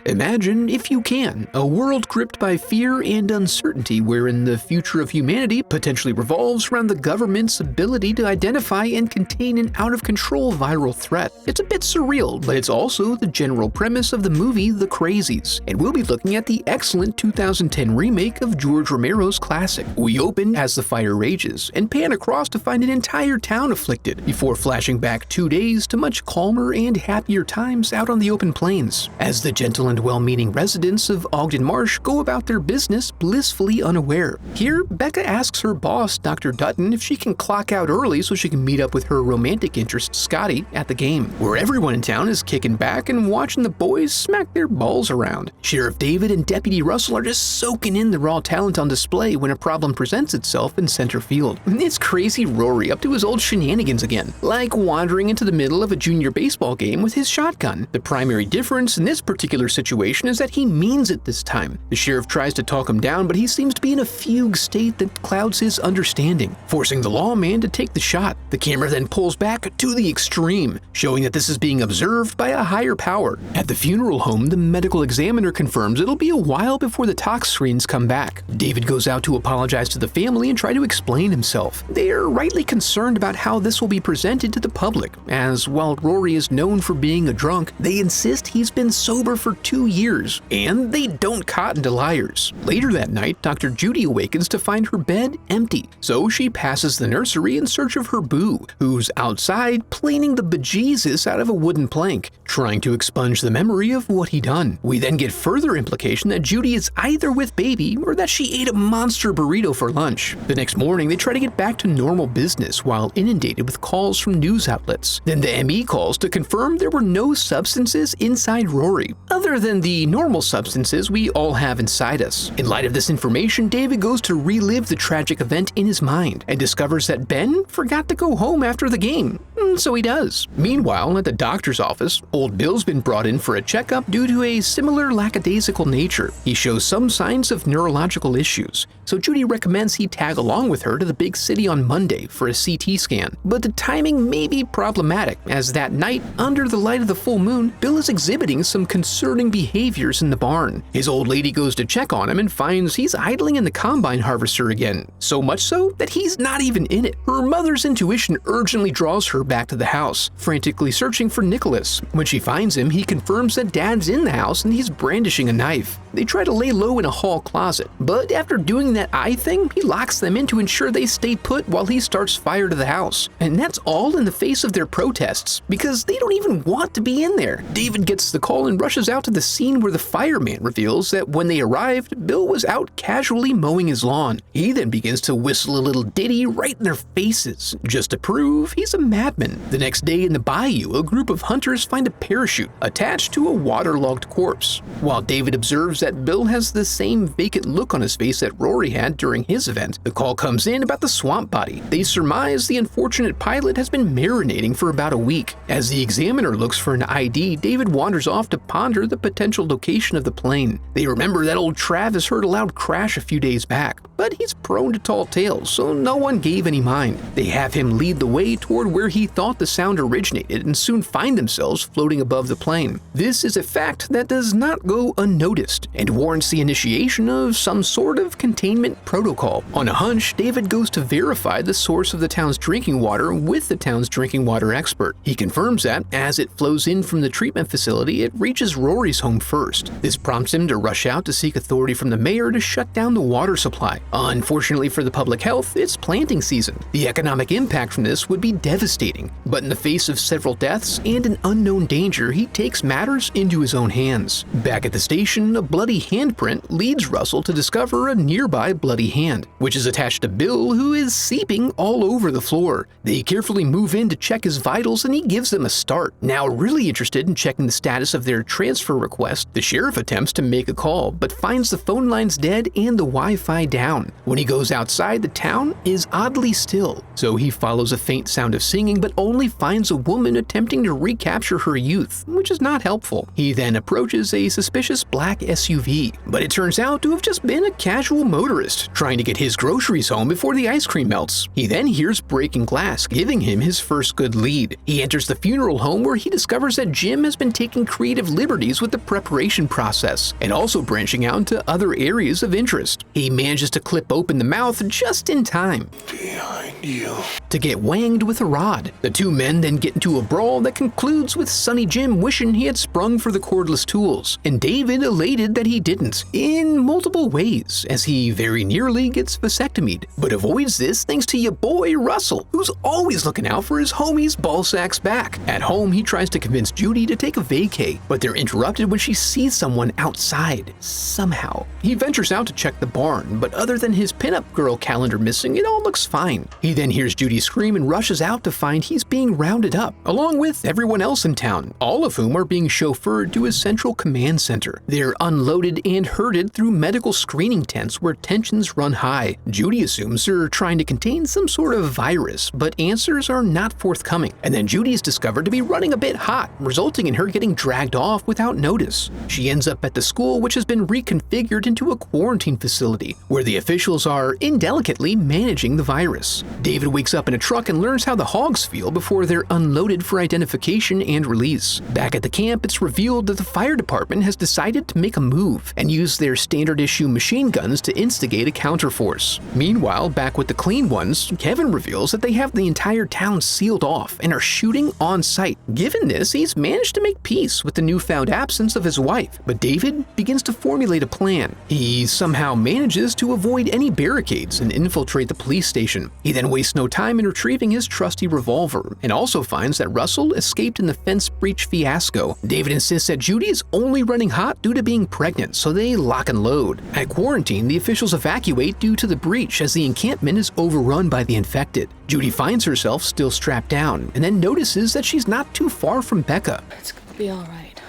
Imagine, if you can, a world gripped by fear and uncertainty wherein the future of humanity potentially revolves around the government's ability to identify and contain an out-of-control viral threat. It's a bit surreal, but it's also the general premise of the movie The Crazies, and we'll be looking at the excellent 2010 remake of George Romero's classic. We open as the fire rages, and pan across to find an entire town afflicted, before flashing back 2 days to much calmer and happier times out on the open plains, as the gentle and well-meaning residents of Ogden Marsh go about their business blissfully unaware. Here, Becca asks her boss, Dr. Dutton, if she can clock out early so she can meet up with her romantic interest, Scotty, at the game, where everyone in town is kicking back and watching the boys smack their balls around. Sheriff David and Deputy Russell are just soaking in the raw talent on display when a problem presents itself in center field. It's crazy Rory up to his old shenanigans again, like wandering into the middle of a junior baseball game with his shotgun. The primary difference in this particular situation is that he means it this time. The sheriff tries to talk him down, but he seems to be in a fugue state that clouds his understanding, forcing the lawman to take the shot. The camera then pulls back to the extreme, showing that this is being observed by a higher power. At the funeral home, the medical examiner confirms it'll be a while before the tox screens come back. David goes out to apologize to the family and try to explain himself. They are rightly concerned about how this will be presented to the public, as while Rory is known for being a drunk, they insist he's been sober for 2 years, and they don't cotton to liars. Later that night, Dr. Judy awakens to find her bed empty, so she passes the nursery in search of her boo, who's outside planing the bejesus out of a wooden plank, trying to expunge the memory of what he done. We then get further implication that Judy is either with baby or that she ate a monster burrito for lunch. The next morning, they try to get back to normal business while inundated with calls from news outlets. Then the ME calls to confirm there were no substances inside Rory, other than the normal substances we all have inside us. In light of this information, David goes to relive the tragic event in his mind and discovers that Ben forgot to go home after the game. So he does. Meanwhile, at the doctor's office, old Bill's been brought in for a checkup due to a similar lackadaisical nature. He shows some signs of neurological issues, so Judy recommends he tag along with her to the big city on Monday for a CT scan. But the timing may be problematic, as that night, under the light of the full moon, Bill is exhibiting some concerning behaviors in the barn. His old lady goes to check on him and finds he's idling in the combine harvester again, so much so that he's not even in it. Her mother's intuition urgently draws her back to the house, frantically searching for Nicholas. When she finds him, he confirms that Dad's in the house and he's brandishing a knife. They try to lay low in a hall closet, but after doing that eye thing, he locks them in to ensure they stay put while he starts fire to the house. And that's all in the face of their protests, because they don't even want to be in there. David gets the call and rushes out to the scene where the fireman reveals that when they arrived, Bill was out casually mowing his lawn. He then begins to whistle a little ditty right in their faces, just to prove he's a madman. The next day in the bayou, a group of hunters find a parachute attached to a waterlogged corpse. While David observes that Bill has the same vacant look on his face that Rory had during his event, the call comes in about the swamp body. They surmise the unfortunate pilot has been marinating for about a week. As the examiner looks for an ID, David wanders off to ponder the potential location of the plane. They remember that old Travis heard a loud crash a few days back, but he's prone to tall tales, so no one gave any mind. They have him lead the way toward where he thought the sound originated and soon find themselves floating above the plane. This is a fact that does not go unnoticed and warrants the initiation of some sort of containment protocol. On a hunch, David goes to verify the source of the town's drinking water with the town's drinking water expert. He confirms that, as it flows in from the treatment facility, it reaches Rory's home first. This prompts him to rush out to seek authority from the mayor to shut down the water supply. Unfortunately for the public health, it's planting season. The economic impact from this would be devastating, but in the face of several deaths and an unknown danger, he takes matters into his own hands. Back at the station, a bloody handprint leads Russell to discover a nearby bloody hand, which is attached to Bill, who is seeping all over the floor. They carefully move in to check his vitals and he gives them a start. Now really interested in checking the status of their transfer request, the sheriff attempts to make a call, but finds the phone lines dead and the Wi-Fi down. town. When he goes outside, the town is oddly still, so he follows a faint sound of singing but only finds a woman attempting to recapture her youth, which is not helpful. He then approaches a suspicious black SUV, but it turns out to have just been a casual motorist trying to get his groceries home before the ice cream melts. He then hears breaking glass, giving him his first good lead. He enters the funeral home where he discovers that Jim has been taking creative liberties with the preparation process and also branching out into other areas of interest. He manages to clip open the mouth just in time Behind you. to get wanged with a rod. The two men then get into a brawl that concludes with Sonny Jim wishing he had sprung for the cordless tools, and David elated that he didn't, in multiple ways, as he very nearly gets vasectomied, but avoids this thanks to your boy Russell, who's always looking out for his homie's ballsack's back. At home, he tries to convince Judy to take a vacay, but they're interrupted when she sees someone outside, somehow. He ventures out to check the barn, but other than his pinup girl calendar missing, it all looks fine. He then hears Judy scream and rushes out to find he's being rounded up, along with everyone else in town, all of whom are being chauffeured to his central command center. They're unloaded and herded through medical screening tents where tensions run high. Judy assumes they're trying to contain some sort of virus, but answers are not forthcoming. And then Judy is discovered to be running a bit hot, resulting in her getting dragged off without notice. She ends up at the school, which has been reconfigured into a quarantine facility, where the officials are indelicately managing the virus. David wakes up in a truck and learns how the hogs feel before they're unloaded for identification and release. Back at the camp, it's revealed that the fire department has decided to make a move and use their standard issue machine guns to instigate a counterforce. Meanwhile, back with the clean ones, Kevin reveals that they have the entire town sealed off and are shooting on site. Given this, he's managed to make peace with the newfound absence of his wife, but David begins to formulate a plan. He somehow manages to avoid any barricades and infiltrate the police station. He then wastes no time in retrieving his trusty revolver and also finds that Russell escaped in the fence breach fiasco. David insists that Judy is only running hot due to being pregnant, so they lock and load. At quarantine, the officials evacuate due to the breach as the encampment is overrun by the infected. Judy finds herself still strapped down and then notices that she's not too far from Becca. It's gonna be all right.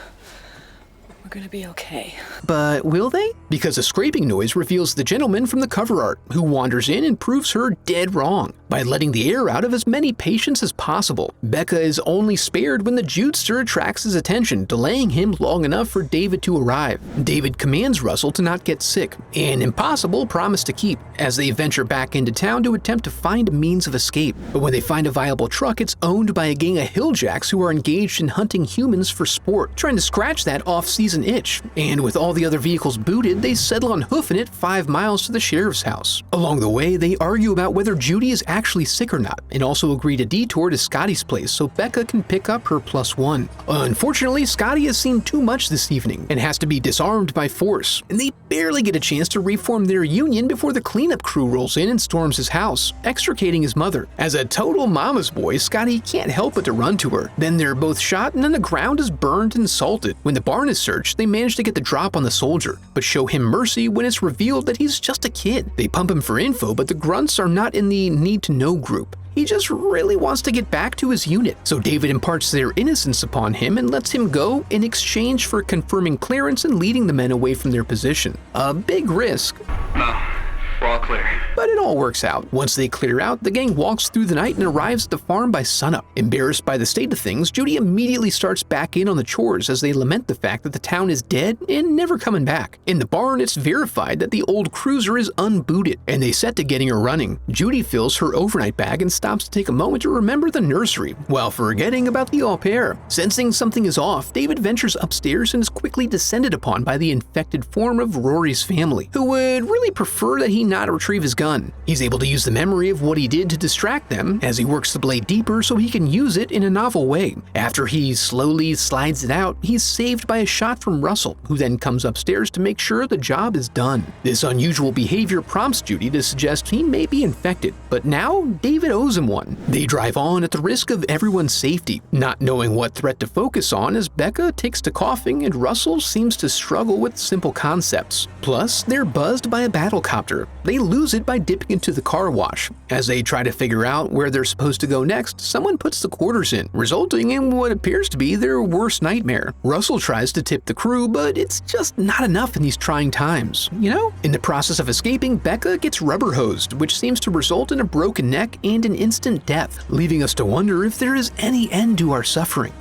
We're gonna be okay. But will they? Because a scraping noise reveals the gentleman from the cover art, who wanders in and proves her dead wrong by letting the air out of as many patients as possible. Becca is only spared when the Judester attracts his attention, delaying him long enough for David to arrive. David commands Russell to not get sick, an impossible promise to keep, as they venture back into town to attempt to find a means of escape. But when they find a viable truck, it's owned by a gang of hilljacks who are engaged in hunting humans for sport, trying to scratch that off-season itch. And with all the other vehicles booted, they settle on hoofing it 5 miles to the sheriff's house. Along the way, they argue about whether Judy is actually sick or not, and also agree to detour to Scotty's place so Becca can pick up her +1. Unfortunately, Scotty has seen too much this evening and has to be disarmed by force, and they barely get a chance to reform their union before the cleanup crew rolls in and storms his house, extricating his mother. As a total mama's boy, Scotty can't help but to run to her. Then they're both shot and then the ground is burned and salted. When the barn is searched, they manage to get the drop on the soldier, but show him mercy when it's revealed that he's just a kid. They pump him for info, but the grunts are not in the need-to-know group. He just really wants to get back to his unit. So David imparts their innocence upon him and lets him go in exchange for confirming clearance and leading the men away from their position. A big risk. No, we're all clear. But it all works out. Once they clear out, the gang walks through the night and arrives at the farm by sunup. Embarrassed by the state of things, Judy immediately starts back in on the chores as they lament the fact that the town is dead and never coming back. In the barn, it's verified that the old cruiser is unbooted, and they set to getting her running. Judy fills her overnight bag and stops to take a moment to remember the nursery, while forgetting about the au pair. Sensing something is off, David ventures upstairs and is quickly descended upon by the infected form of Rory's family, who would really prefer that he not retrieve his gun. He's able to use the memory of what he did to distract them as he works the blade deeper so he can use it in a novel way. After he slowly slides it out, he's saved by a shot from Russell, who then comes upstairs to make sure the job is done. This unusual behavior prompts Judy to suggest he may be infected, but now David owes him one. They drive on at the risk of everyone's safety, not knowing what threat to focus on as Becca takes to coughing and Russell seems to struggle with simple concepts. Plus, they're buzzed by a battlecopter, They lose it by dipping into the car wash. As they try to figure out where they're supposed to go next, someone puts the quarters in, resulting in what appears to be their worst nightmare. Russell tries to tip the crew, but it's just not enough in these trying times, you know? In the process of escaping, Becca gets rubber hosed, which seems to result in a broken neck and an instant death, leaving us to wonder if there is any end to our suffering.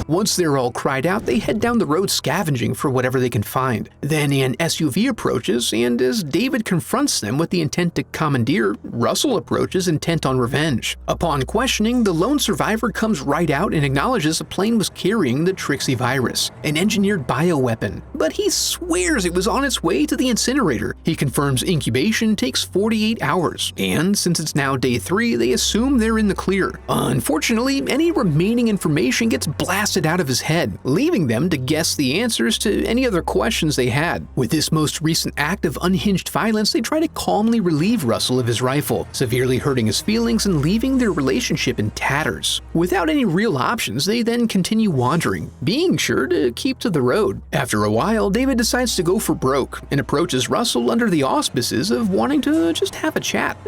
Once they're all cried out, they head down the road scavenging for whatever they can find. Then an SUV approaches, and as David confronts them with the intent to commandeer, Russell approaches intent on revenge. Upon questioning, the lone survivor comes right out and acknowledges the plane was carrying the Trixie virus, an engineered bioweapon, but he swears it was on its way to the incinerator. He confirms incubation takes 48 hours, and since it's now day 3, they assume they're in the clear. Unfortunately, any remaining information gets blasted out of his head, leaving them to guess the answers to any other questions they had. With this most recent act of unhinged violence, they try to calmly relieve Russell of his rifle, severely hurting his feelings and leaving their relationship in tatters. Without any real options, they then continue wandering, being sure to keep to the road. After a while, David decides to go for broke and approaches Russell under the auspices of wanting to just have a chat.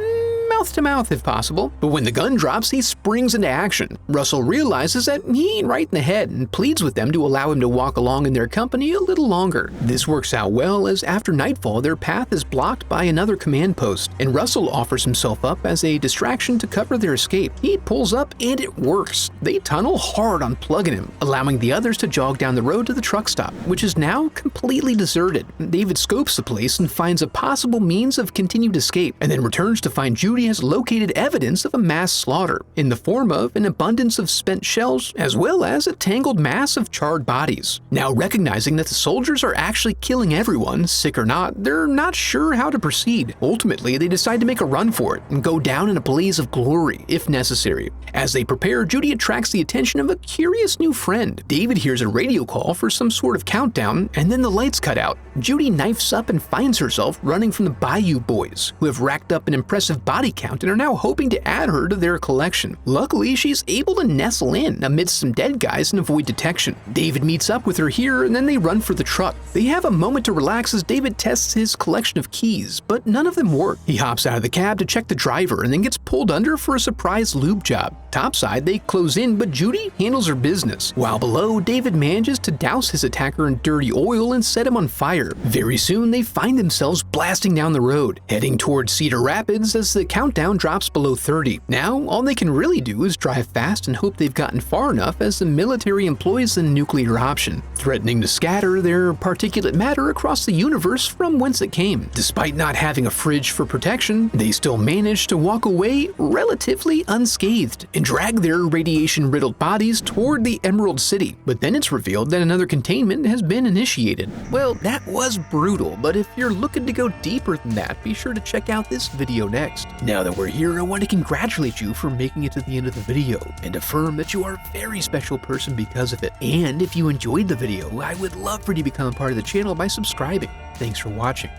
Mouth to mouth if possible. But when the gun drops, he springs into action. Russell realizes that he ain't right in the head and pleads with them to allow him to walk along in their company a little longer. This works out well, as after nightfall their path is blocked by another command post, and Russell offers himself up as a distraction to cover their escape. He pulls up and it works. They tunnel hard on plugging him, allowing the others to jog down the road to the truck stop, which is now completely deserted. David scopes the place and finds a possible means of continued escape, and then returns to find Judy has located evidence of a mass slaughter in the form of an abundance of spent shells as well as a tangled mass of charred bodies. Now recognizing that the soldiers are actually killing everyone, sick or not, they're not sure how to proceed. Ultimately, they decide to make a run for it and go down in a blaze of glory if necessary. As they prepare, Judy attracts the attention of a curious new friend. David hears a radio call for some sort of countdown, and then the lights cut out. Judy knifes up and finds herself running from the Bayou Boys, who have racked up an impressive body count and are now hoping to add her to their collection. Luckily, she's able to nestle in amidst some dead guys and avoid detection. David meets up with her here, and then they run for the truck. They have a moment to relax as David tests his collection of keys, but none of them work. He hops out of the cab to check the driver and then gets pulled under for a surprise lube job. Topside, they close in, but Judy handles her business. While below, David manages to douse his attacker in dirty oil and set him on fire. Very soon, they find themselves blasting down the road, heading towards Cedar Rapids as the countdown drops below 30. Now, all they can really do is drive fast and hope they've gotten far enough as the military employs the nuclear option, threatening to scatter their particulate matter across the universe from whence it came. Despite not having a fridge for protection, they still manage to walk away relatively unscathed and drag their radiation-riddled bodies toward the Emerald City. But then it's revealed that another containment has been initiated. Well, that was brutal, but if you're looking to go deeper than that, be sure to check out this video next. Now that we're here, I want to congratulate you for making it to the end of the video and affirm that you are a very special person because of it. And if you enjoyed the video, I would love for you to become a part of the channel by subscribing. Thanks for watching.